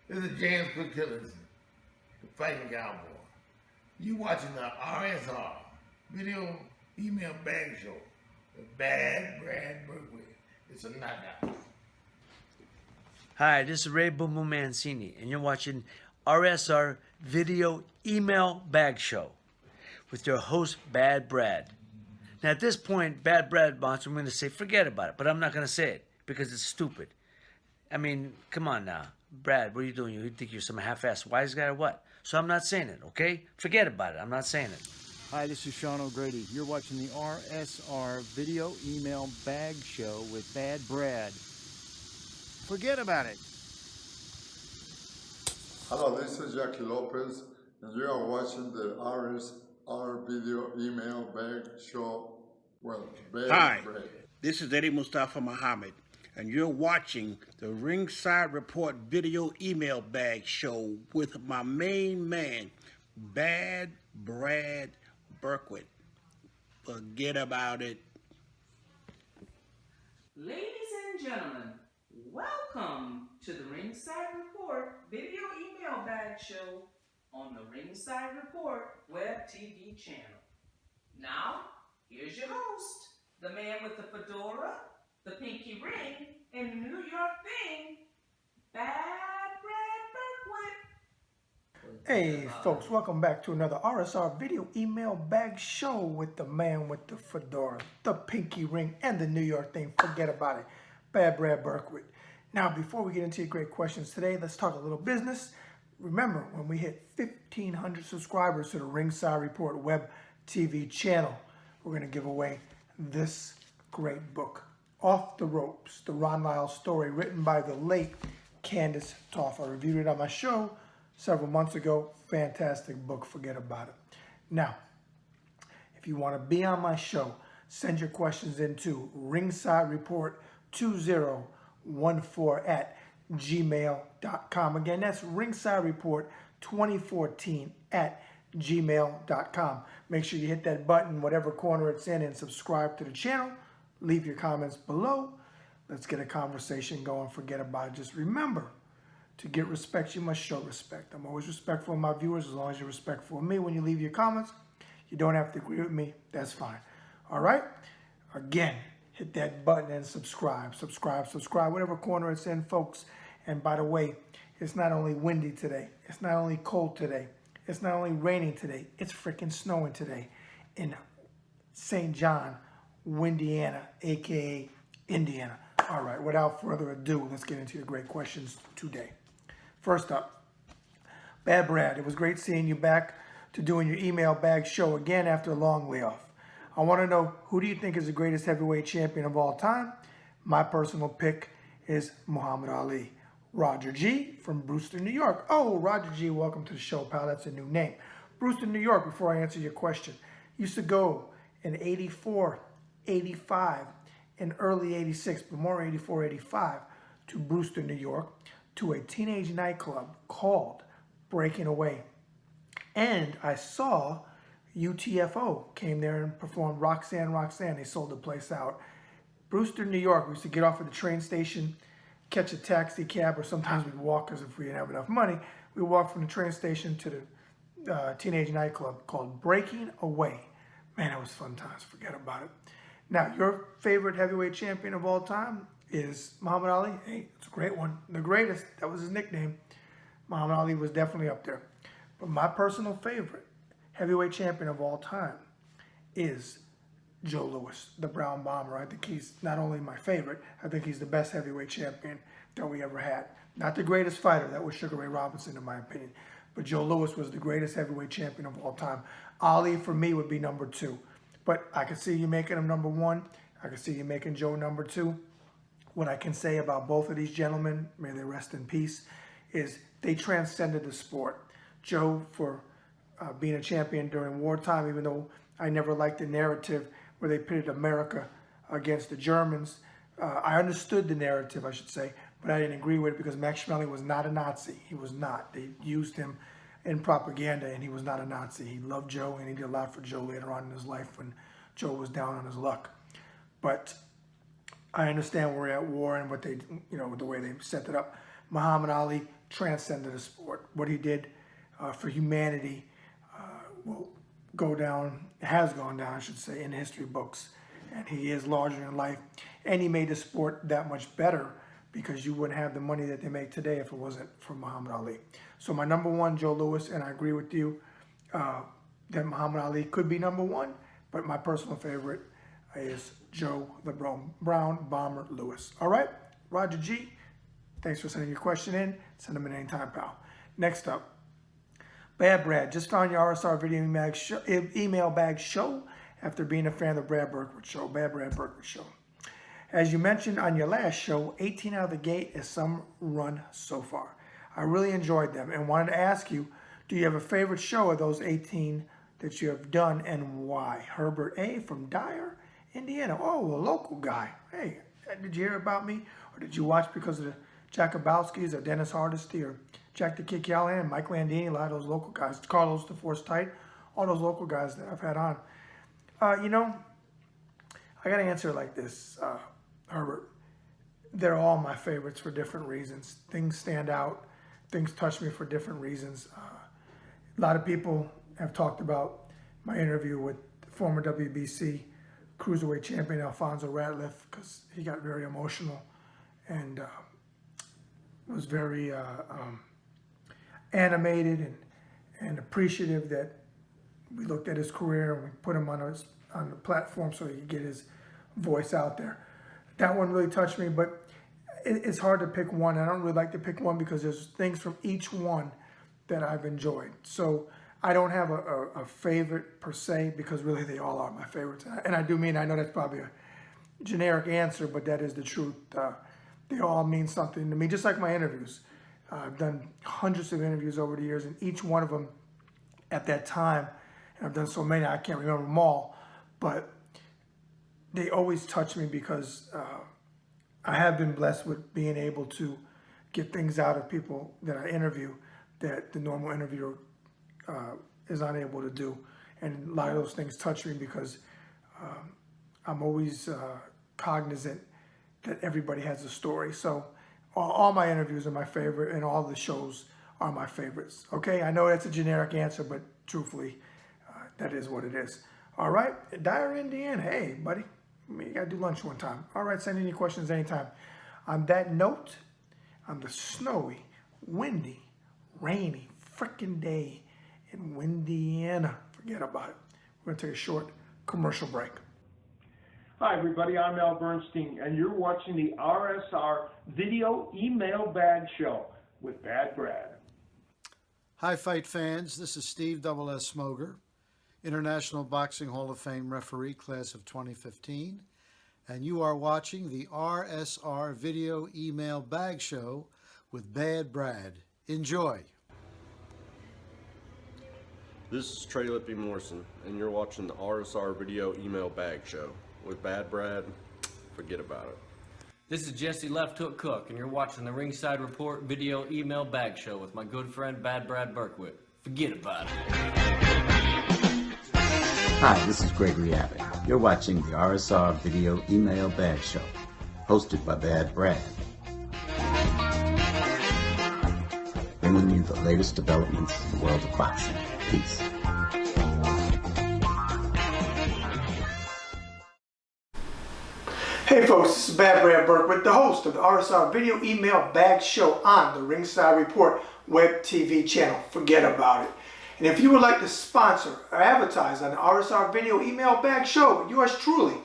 This is James Quick Killers, the Fighting Cowboy. You watching the RSR Video Email Bag Show with Bad Brad Berkwitt. It's a knockout. Hi, this is Ray Boom Boom Mancini, and you're watching RSR Video Email Bag Show with your host, Bad Brad. Now, at this point, Bad Brad wants me to say, forget about it, but I'm not going to say it because it's stupid. I mean, come on now. Brad, what are you doing? You think you're some half-assed wise guy or what? So I'm not saying it, okay? Forget about it. I'm not saying it. Hi, this is Sean O'Grady. You're watching the RSR Video Email Bag Show with Bad Brad. Forget about it. Hello, this is Jackie Lopez, and you are watching the RSR Video Email Bag Show with Bad Hi, Brad. this is Eddie Mustafa Muhammad, and you're watching the Ringside Report Video Email Bag Show with my main man, Bad Brad Berkwitt. Forget about it. Ladies and gentlemen, welcome to the Ringside Report Video Email Bag Show on the Ringside Report Web TV channel. Now, here's your host, the man with the fedora, the pinky ring, and the New York thing, Bad Brad Berkwitt. Hey folks, welcome back to another RSR Video Email Bag Show with the man with the fedora, the pinky ring, and the New York thing. Forget about it. Bad Brad Berkwitt. Now, before we get into your great questions today, let's talk a little business. Remember, when we hit 1,500 subscribers to the Ringside Report Web TV channel, we're going to give away this great book, Off the Ropes, the Ron Lyle story, written by the late Candace Toff. I reviewed it on my show several months ago. Fantastic book. Forget about it. Now, if you want to be on my show, send your questions into Ringside Report 2014@gmail.com. Again, that's Ringside Report 2014@gmail.com. Make sure you hit that button, whatever corner it's in, and subscribe to the channel. Leave your comments below. Let's get a conversation going. Forget about it. Just remember, to get respect, you must show respect. I'm always respectful of my viewers as long as you're respectful of me when you leave your comments. You don't have to agree with me. That's fine. All right? Again, hit that button and subscribe. Subscribe, whatever corner it's in, folks. And by the way, it's not only windy today. It's not only cold today. It's not only raining today. It's freaking snowing today in St. John, Windiana, a.k.a. Indiana. All right, without further ado, let's get into your great questions today. First up, Bad Brad, it was great seeing you back to doing your email bag show again after a long layoff. I want to know, who do you think is the greatest heavyweight champion of all time? My personal pick is Muhammad Ali. Roger G from Brewster, New York. Oh, Roger G, welcome to the show, pal. That's a new name. Brewster, New York, before I answer your question. Used to go in 84, 85, and early 86, but more 84, 85, to Brewster, New York, to a teenage nightclub called Breaking Away. And I saw UTFO came there and performed Roxanne, Roxanne. They sold the place out. Brewster, New York, we used to get off at the train station, catch a taxi cab, or sometimes we'd walk because if we didn't have enough money, we'd walk from the train station to the teenage nightclub called Breaking Away. Man, it was fun times. Forget about it. Now, your favorite heavyweight champion of all time is Muhammad Ali. Hey, it's a great one. The greatest. That was his nickname. Muhammad Ali was definitely up there. But my personal favorite heavyweight champion of all time is Joe Louis, the Brown Bomber. I think he's not only my favorite, I think he's the best heavyweight champion that we ever had. Not the greatest fighter, that was Sugar Ray Robinson in my opinion, but Joe Louis was the greatest heavyweight champion of all time. Ali for me would be number 2, but I could see you making him number 1. I could see you making Joe number 2. What I can say about both of these gentlemen, may they rest in peace, is they transcended the sport. Joe for being a champion during wartime, even though I never liked the narrative where they pitted America against the Germans. I understood the narrative, I should say, but I didn't agree with it because Max Schmeling was not a Nazi. He was not. They used him in propaganda, and he was not a Nazi. He loved Joe, and he did a lot for Joe later on in his life when Joe was down on his luck. But I understand we're at war and what they, the way they set it up. Muhammad Ali, transcended the sport. What he did for humanity will go down, has gone down, I should say, in history books. And he is larger than life. And he made the sport that much better because you wouldn't have the money that they make today if it wasn't for Muhammad Ali. So my number one, Joe Louis, and I agree with you that Muhammad Ali could be number one, but my personal favorite is Joe the Brown Bomber Louis. All right, Roger G, thanks for sending your question in. Send them in anytime, pal. Next up, Bad Brad, just found your RSR video email bag show after being a fan of the Brad Berkwitt show, Bad Brad Berkwitt show. As you mentioned on your last show, 18 out of the gate is some run so far. I really enjoyed them and wanted to ask you, do you have a favorite show of those 18 that you have done and why? Herbert A. from Dyer, Indiana. Oh, a local guy. Hey, did you hear about me? Or did you watch because of the Jakubowskis or Dennis Hardesty or Jack the Kid Callahan, Mike Landini, a lot of those local guys, Carlos the Force Tight, all those local guys that I've had on. You know, I got to answer it like this, Herbert. They're all my favorites for different reasons. Things stand out. Things touch me for different reasons. A lot of people have talked about my interview with former WBC Cruiserweight champion Alfonso Ratliff because he got very emotional and was very animated and appreciative that we looked at his career and we put him on the platform so he could get his voice out there. That one really touched me, but it's hard to pick one. I don't really like to pick one because there's things from each one that I've enjoyed. So I don't have a favorite per se because really they all are my favorites. And I do mean, I know that's probably a generic answer, but that is the truth. They all mean something to me, just like my interviews. I've done hundreds of interviews over the years, and each one of them at that time, and I've done so many, I can't remember them all, but they always touch me because I have been blessed with being able to get things out of people that I interview that the normal interviewer is unable to do. And a lot of those things touch me because I'm always cognizant that everybody has a story. So all my interviews are my favorite and all the shows are my favorites. Okay, I know that's a generic answer, but truthfully, that is what it is. All right, Dyer, Indiana. Hey, buddy, you got to do lunch one time. All right, send any questions anytime. On that note, on the snowy, windy, rainy, frickin' day in Windiana, forget about it. We're going to take a short commercial break. Hi, everybody. I'm Al Bernstein, and you're watching the RSR Video Email Bag Show with Bad Brad. Hi, fight fans. This is Steve Double S. Smoger, International Boxing Hall of Fame referee, class of 2015, and you are watching the RSR Video Email Bag Show with Bad Brad. Enjoy. This is Trey Lippy Morrison, and you're watching the RSR Video Email Bag Show with Bad Brad. Forget about it. This is Jesse Left Hook Cook, and you're watching the Ringside Report Video Email Bag Show with my good friend Bad Brad Berkwitt. Forget about it. Hi, this is Gregory Abbott. You're watching the RSR Video Email Bag Show, hosted by Bad Brad. Bringing you the latest developments in the world of boxing. Peace. Hey folks, this is Bad Brad Berkwitt, the host of the RSR Video Email Bag Show on the Ringside Report web TV channel. Forget about it. And if you would like to sponsor or advertise on the RSR Video Email Bag Show with yours truly,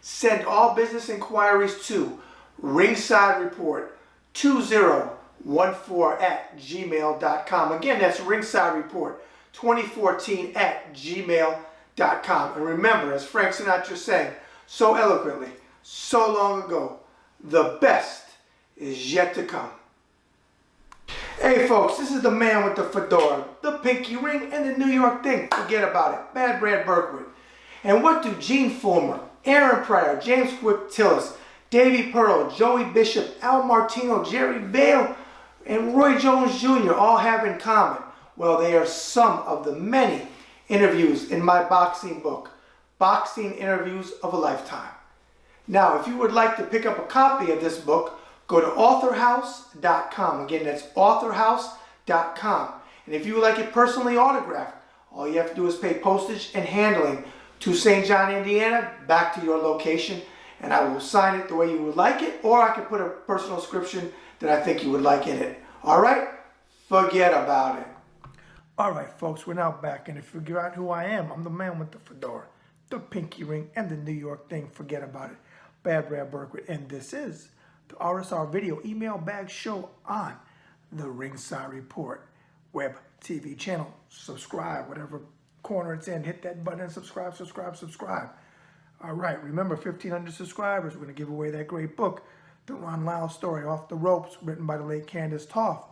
send all business inquiries to Ringside Report 2014@gmail.com. Again, that's Ringside Report 2014@gmail.com. And remember, as Frank Sinatra sang so eloquently, so long ago, the best is yet to come. Hey folks, this is the man with the fedora, the pinky ring, and the New York thing. Forget about it. Bad Brad Berkwitt. And what do Gene Fulmer, Aaron Pryor, James Quick Tillis, Davey Pearl, Joey Bishop, Al Martino, Jerry Vale, and Roy Jones Jr. all have in common? Well, they are some of the many interviews in my boxing book, Boxing Interviews of a Lifetime. Now, if you would like to pick up a copy of this book, go to authorhouse.com. Again, that's authorhouse.com. And if you would like it personally autographed, all you have to do is pay postage and handling to St. John, Indiana, back to your location, and I will sign it the way you would like it, or I can put a personal description that I think you would like in it. All right? Forget about it. All right, folks, we're now back, and if you figure out who I am, I'm the man with the fedora, the pinky ring, and the New York thing. Forget about it. Bad Brad Berkwitt, and this is the RSR Video Email Bag Show on the Ringside Report web TV channel. Subscribe, whatever corner it's in, hit that button and subscribe. All right, remember, 1,500 subscribers, we're going to give away that great book, The Ron Lyle Story, Off the Ropes, written by the late Candace Toth.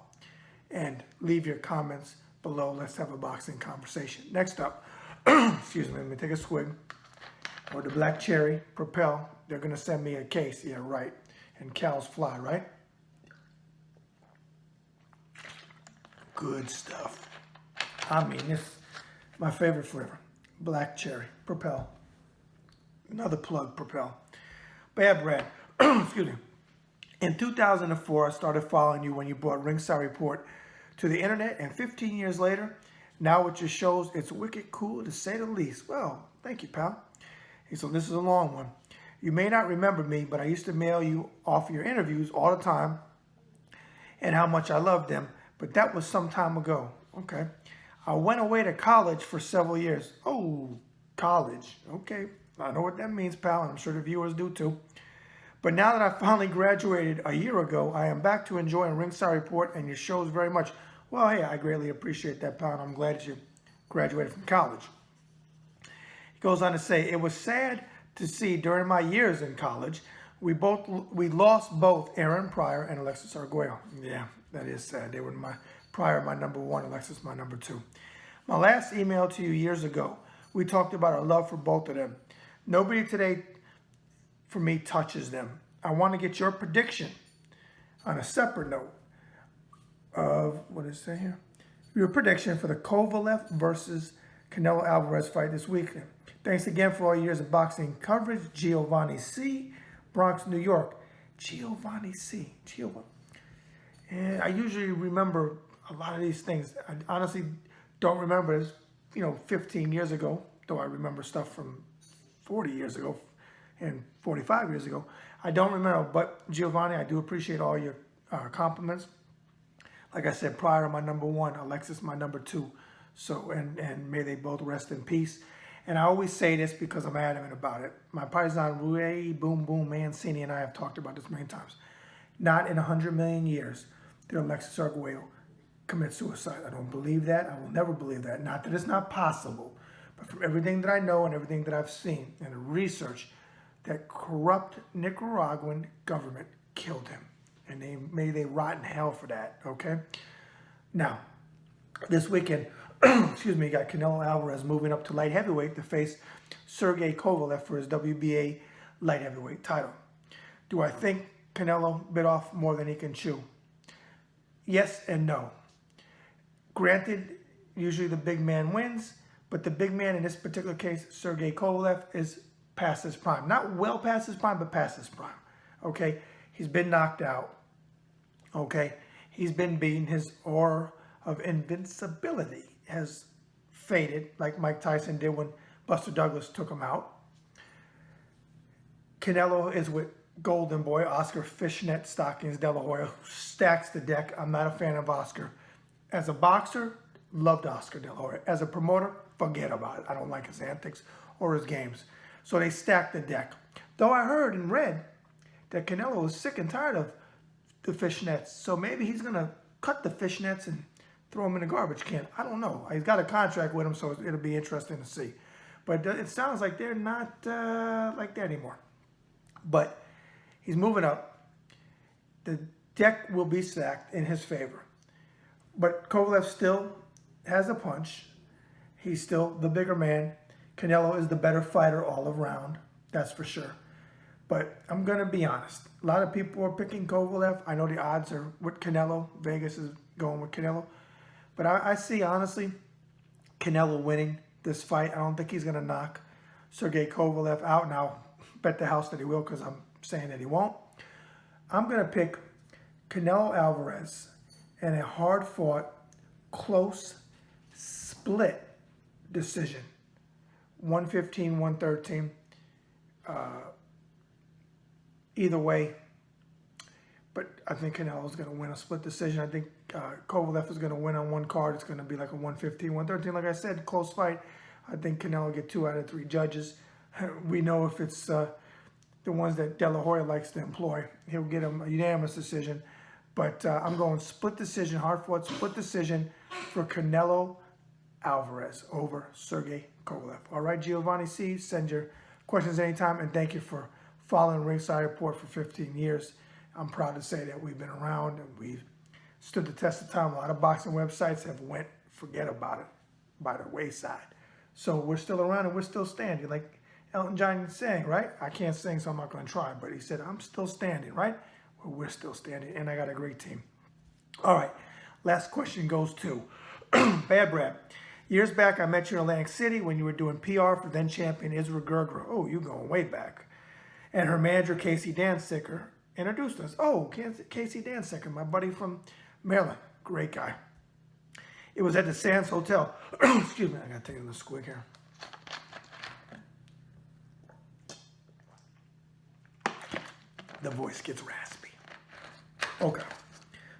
And leave your comments below. Let's have a boxing conversation. Next up, excuse me, let me take a swig. Or the Black Cherry Propel. They're going to send me a case. Yeah, right. And Cal's Fly, right? Good stuff. I mean, this is my favorite flavor. Black Cherry Propel. Another plug, Propel. Bad Brad. Excuse me. In 2004, I started following you when you brought Ringside Report to the internet, and 15 years later, now with your shows, it's wicked cool to say the least. Well, thank you, pal. So this is a long one. You may not remember me, but I used to mail you off your interviews all the time and how much I loved them, but that was some time ago. Okay. I went away to college for several years. Oh, college. Okay. I know what that means, pal, and I'm sure the viewers do too. But now that I finally graduated a year ago, I am back to enjoying Ringside Report and your shows very much. Well, hey, I greatly appreciate that, pal, and I'm glad that you graduated from college. He goes on to say, it was sad to see during my years in college, we lost both Aaron Pryor and Alexis Arguello. Yeah, that is sad. They were Pryor my number one, Alexis my number two. My last email to you years ago, we talked about our love for both of them. Nobody today for me touches them. I want to get your prediction on a separate note of, what does it say here? Your prediction for the Kovalev versus Canelo Alvarez fight this weekend. Thanks again for all your years of boxing coverage. Giovanni C., Bronx, New York. Giovanni C. And I usually remember a lot of these things. I honestly don't remember this, 15 years ago, though I remember stuff from 40 years ago and 45 years ago. I don't remember, but Giovanni, I do appreciate all your compliments. Like I said, Pryor my number one, Alexis my number two. So, and may they both rest in peace. And I always say this because I'm adamant about it. My paisan Rui Boom Boom Mancini and I have talked about this many times. Not in 100 million years did Alexis Arguello commit suicide. I don't believe that. I will never believe that. Not that it's not possible, but from everything that I know and everything that I've seen and the research, that corrupt Nicaraguan government killed him. And may they rot in hell for that, okay? Now, this weekend, excuse me, you got Canelo Alvarez moving up to light heavyweight to face Sergey Kovalev for his WBA light heavyweight title. Do I think Canelo bit off more than he can chew? Yes and no. Granted, usually the big man wins, but the big man in this particular case, Sergey Kovalev, is past his prime. Not well past his prime, but past his prime. Okay? He's been knocked out. Okay? He's been beaten. His aura of invincibility has faded, like Mike Tyson did when Buster Douglas took him out. Canelo is with Golden Boy, Oscar Fishnet Stockings De La Hoya, who stacks the deck. I'm not a fan of Oscar. As a boxer, loved Oscar De La Hoya. As a promoter, forget about it. I don't like his antics or his games. So they stacked the deck. Though I heard and read that Canelo is sick and tired of the fishnets. So maybe he's going to cut the fishnets and throw them in a garbage can. I don't know. He's got a contract with him, so it'll be interesting to see. But it sounds like they're not like that anymore. But he's moving up. The deck will be stacked in his favor. But Kovalev still has a punch. He's still the bigger man. Canelo is the better fighter all around. That's for sure. But I'm going to be honest. A lot of people are picking Kovalev. I know the odds are with Canelo. Vegas is going with Canelo. But I see, honestly, Canelo winning this fight. I don't think he's going to knock Sergey Kovalev out. Now, bet the house that he will because I'm saying that he won't. I'm going to pick Canelo Alvarez in a hard-fought, close, split decision. 115, 113. Either way, but I think Canelo's going to win a split decision. I think Kovalev is going to win on one card. It's going to be like a 115, 113. Like I said, close fight. I think Canelo will get 2 out of 3 judges. We know if it's the ones that De La Hoya likes to employ, he'll get him a unanimous decision. But I'm going split decision, hard-fought split decision for Canelo Alvarez over Sergey Kovalev. All right, Giovanni C., send your questions anytime, and thank you for following Ringside Report for 15 years. I'm proud to say that we've been around and we've stood the test of time. A lot of boxing websites have went forget about it by the wayside. So we're still around and we're still standing. Like Elton John is saying, right? I can't sing, so I'm not going to try. But he said, I'm still standing, right? Well, we're still standing, and I got a great team. All right, last question goes to Bad Brad. Years back, I met you in Atlantic City when you were doing PR for then champion Israel Gerger. Oh, you going way back. And her manager, Casey Dansicker, introduced us. Oh, Casey Dansicker, my buddy from Maryland. Great guy. It was at the Sands Hotel. Excuse me, I got to take a little squig here. The voice gets raspy. Okay.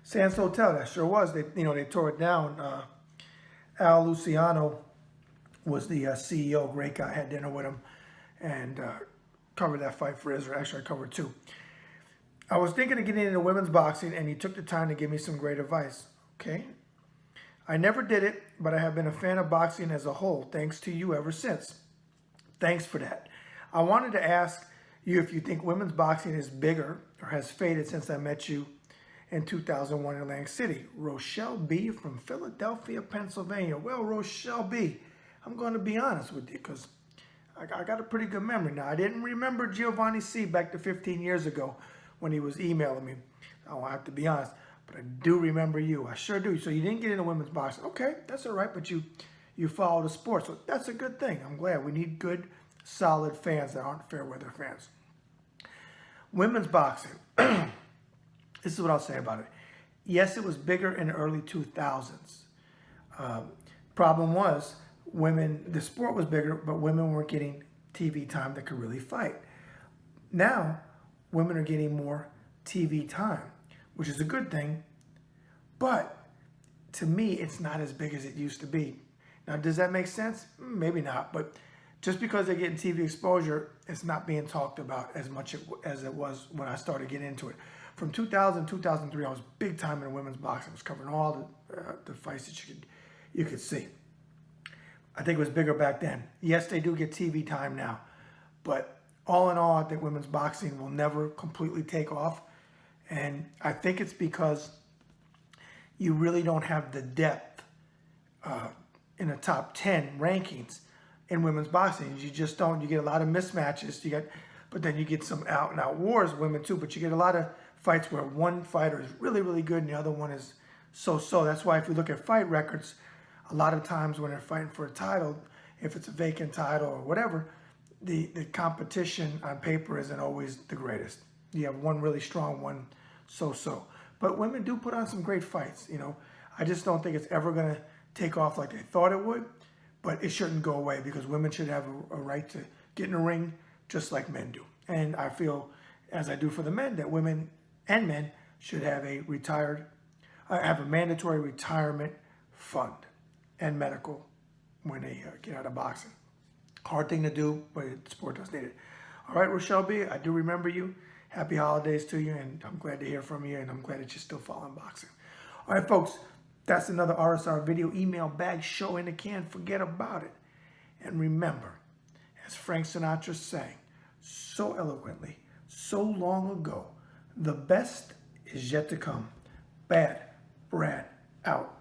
Sands Hotel, that sure was. They tore it down. Al Luciano was the CEO, great guy. I had dinner with him and covered that fight for Israel. Actually, I covered 2. I was thinking of getting into women's boxing, and he took the time to give me some great advice. Okay. I never did it, but I have been a fan of boxing as a whole, thanks to you ever since. Thanks for that. I wanted to ask you if you think women's boxing is bigger or has faded since I met you in 2001 in Atlantic City. Rochelle B. from Philadelphia, Pennsylvania. Well, Rochelle B., I'm going to be honest with you because I got a pretty good memory. Now, I didn't remember Giovanni C. back to 15 years ago when he was emailing me. I have to be honest, but I do remember you. I sure do. So you didn't get into women's boxing. Okay, that's all right, but you follow the sport, so that's a good thing. I'm glad. We need good, solid fans that aren't fair weather fans. Women's boxing. This is what I'll say about it. Yes, it was bigger in the early 2000s. Problem was, the sport was bigger, but women weren't getting TV time that could really fight. Now, women are getting more TV time, which is a good thing, but to me, it's not as big as it used to be. Now, does that make sense? Maybe not, but just because they're getting TV exposure, it's not being talked about as much as it was when I started getting into it. From 2000 to 2003, I was big time in women's boxing. I was covering all the fights that you could see. I think it was bigger back then. Yes, they do get TV time now, but all in all, I think women's boxing will never completely take off. And I think it's because you really don't have the depth in the top 10 rankings in women's boxing. You just don't. You get a lot of mismatches. But then you get some out-and-out wars, women too. But you get a lot of fights where one fighter is really, really good and the other one is so-so. That's why if you look at fight records, a lot of times when they're fighting for a title, if it's a vacant title or whatever, the competition on paper isn't always the greatest. You have one really strong, one so-so. But women do put on some great fights. I just don't think it's ever going to take off like they thought it would. But it shouldn't go away because women should have a right to get in the ring just like men do. And I feel, as I do for the men, that women and men should have have a mandatory retirement fund and medical when they get out of boxing. Hard thing to do, but the sport does need it. All right, Rochelle B., I do remember you. Happy holidays to you, and I'm glad to hear from you, and I'm glad that you're still following boxing. All right, folks, that's another RSR video email bag show in the can. Forget about it. And remember, as Frank Sinatra sang so eloquently, so long ago, the best is yet to come. Bad Brad out.